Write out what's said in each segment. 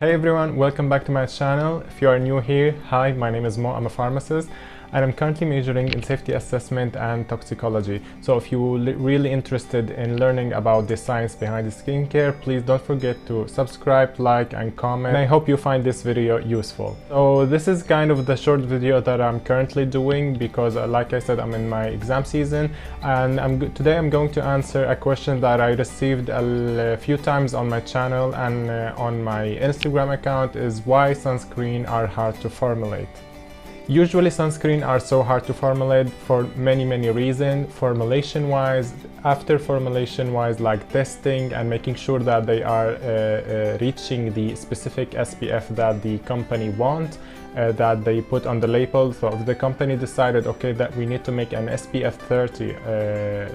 Hey everyone, welcome back to my channel. If you are new here, hi, my name is Mo, I'm a pharmacist and I'm currently majoring in safety assessment and toxicology. So if you're really interested in learning about the science behind the skincare, please don't forget to subscribe, like and comment. And I hope you find this video useful. So this is kind of the short video that I'm currently doing because like I said, I'm in my exam season and today I'm going to answer a question that I received a few times on my channel and on my Instagram account is why sunscreen are hard to formulate. Usually sunscreen are so hard to formulate for many reasons, formulation wise, after formulation wise, like testing and making sure that they are reaching the specific SPF that the company wants, that they put on the label. So if the company decided, okay, that we need to make an SPF 30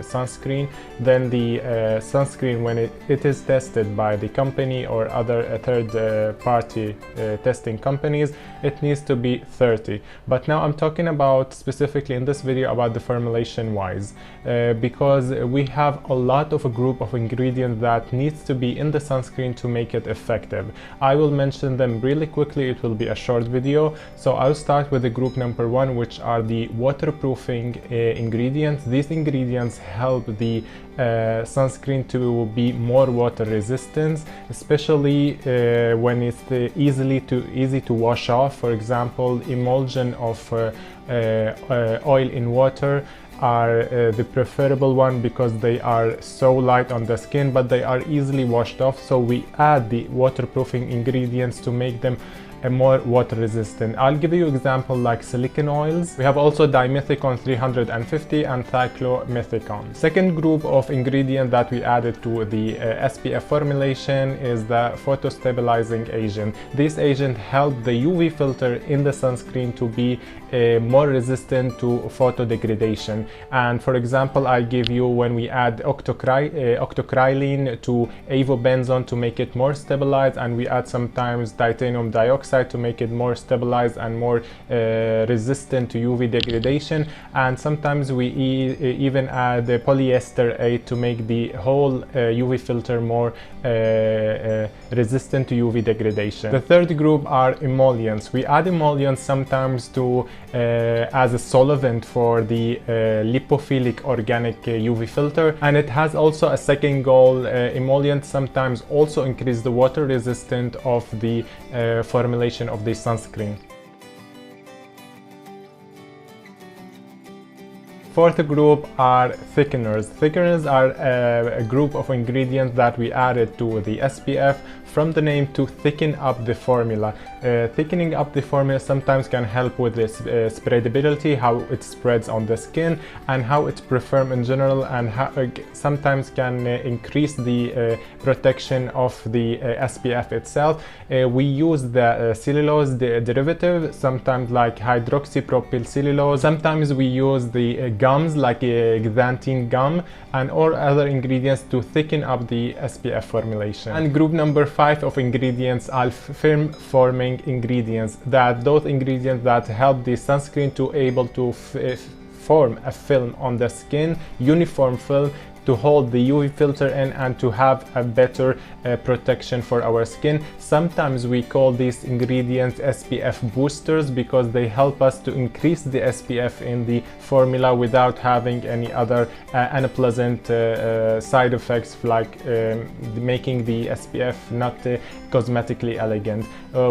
sunscreen, then the sunscreen, when it is tested by the company or other third party testing companies, it needs to be 30. But now I'm talking about specifically in this video about the formulation wise, because we have a lot of a group of ingredients that needs to be in the sunscreen to make it effective. I will mention them really quickly, it will be a short video. So I'll start with the group number one, which are the waterproofing ingredients. These ingredients help the sunscreen to be more water resistant, especially when it's easy to wash off. For example, emulsion of oil in water are the preferable one because they are so light on the skin, but they are easily washed off. So we add the waterproofing ingredients to make them more water resistant. I'll give you example like silicone oils. We have also dimethicone 350 and thiaclomethicone. Second group of ingredients that we added to the SPF formulation is the photostabilizing agent. This agent help the UV filter in the sunscreen to be more resistant to photo degradation. And for example, I give you when we add octocrylene to avobenzone to make it more stabilized, and we add sometimes titanium dioxide to make it more stabilized and more resistant to UV degradation, and sometimes we even add the polyester 8 to make the whole UV filter more resistant to UV degradation. The third group are emollients. We add emollients sometimes to as a solvent for the lipophilic organic UV filter, and it has also a second goal. Emollients sometimes also increase the water resistance of the formulation of the sunscreen. Fourth group are thickeners. Thickeners are a group of ingredients that we added to the SPF from the name to thicken up the formula. Thickening up the formula sometimes can help with this spreadability, how it spreads on the skin and how it performs in general, and how, sometimes can increase the protection of the SPF itself. We use the cellulose derivative, sometimes like hydroxypropyl cellulose. Sometimes we use the gums like xanthine gum and or other ingredients to thicken up the SPF formulation. And group number 5 of ingredients are film forming ingredients, that those ingredients that help the sunscreen to able to form a film on the skin, uniform film, to hold the UV filter in and to have a better protection for our skin. Sometimes we call these ingredients SPF boosters because they help us to increase the SPF in the formula without having any other unpleasant side effects like making the SPF not cosmetically elegant.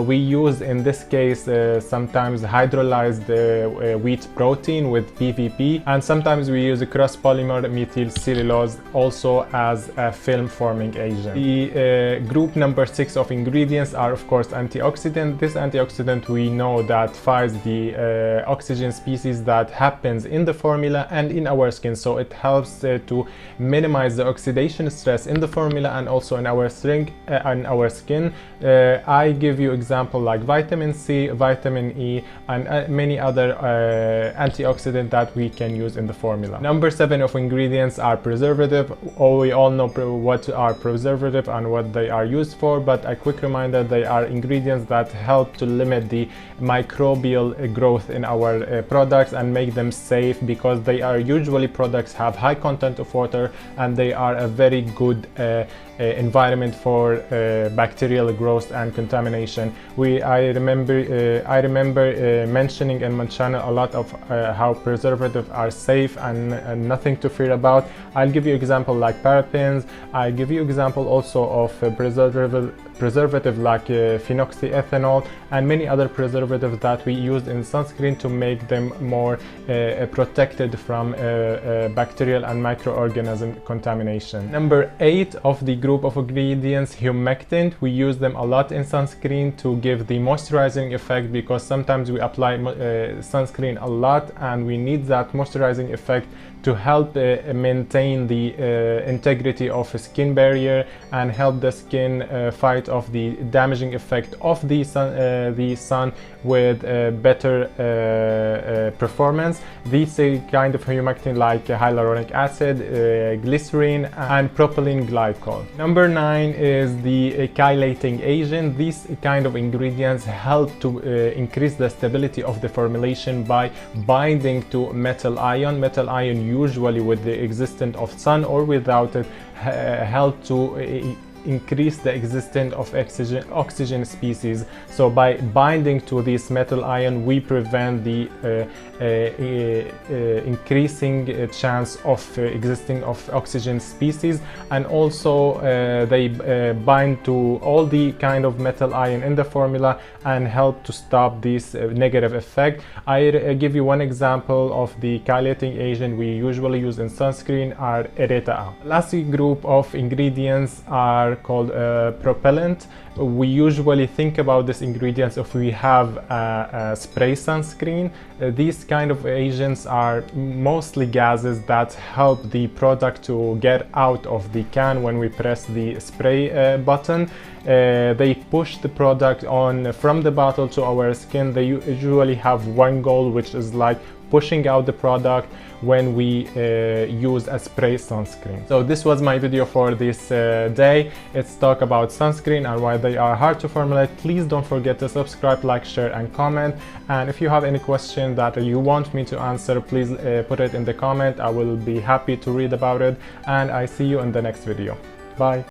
We use in this case sometimes hydrolyzed wheat protein with PVP, and sometimes we use a cross polymer methyl cellulose also as a film forming agent. The group number 6 of ingredients are of course antioxidant. This antioxidant we know that fights the oxygen species that happens in the formula and in our skin, so it helps to minimize the oxidation stress in the formula and also in our skin. I give you example like vitamin C, vitamin E and many other antioxidants that we can use in the formula. Number 7 of ingredients are preservative. We all know what are preservative and what they are used for, but a quick reminder, they are ingredients that help to limit the microbial growth in our products and make them safe, because they are usually products have high content of water and they are a very good environment for bacterial growth and contamination. I remember mentioning in my channel a lot of how preservatives are safe and nothing to fear about. I'll give you example like parabens. I'll give you example also of preservative like phenoxyethanol and many other preservatives that we use in sunscreen to make them more protected from bacterial and microorganism contamination. Number 8 of the group of ingredients, humectant. We use them a lot in sunscreen to give the moisturizing effect, because sometimes we apply sunscreen a lot and we need that moisturizing effect to help maintain the integrity of a skin barrier and help the skin fight off the damaging effect of the sun with better performance. These kind of humectant like hyaluronic acid, glycerin and propylene glycol. Number 9 is the chelating agent. These kind of ingredients help to increase the stability of the formulation by binding to metal ion. Metal ion usually with the existence of sun or without it help to increase the existence of oxygen species. So by binding to this metal ion, we prevent the increasing chance of existing of oxygen species, and also they bind to all the kind of metal ion in the formula and help to stop this negative effect. I give you one example of the chelating agent we usually use in sunscreen are erythritol. Last group of ingredients are called propellant. We usually think about these ingredients if we have a spray sunscreen. These kind of agents are mostly gases that help the product to get out of the can when we press the spray button. They push the product on from the bottle to our skin. They usually have one goal, which is like pushing out the product when we use a spray sunscreen. So this was my video for this day. Let's talk about sunscreen and why they are hard to formulate. Please don't forget to subscribe, like, share and comment. And if you have any question that you want me to answer, please put it in the comment. I will be happy to read about it, and I see you in the next video. Bye.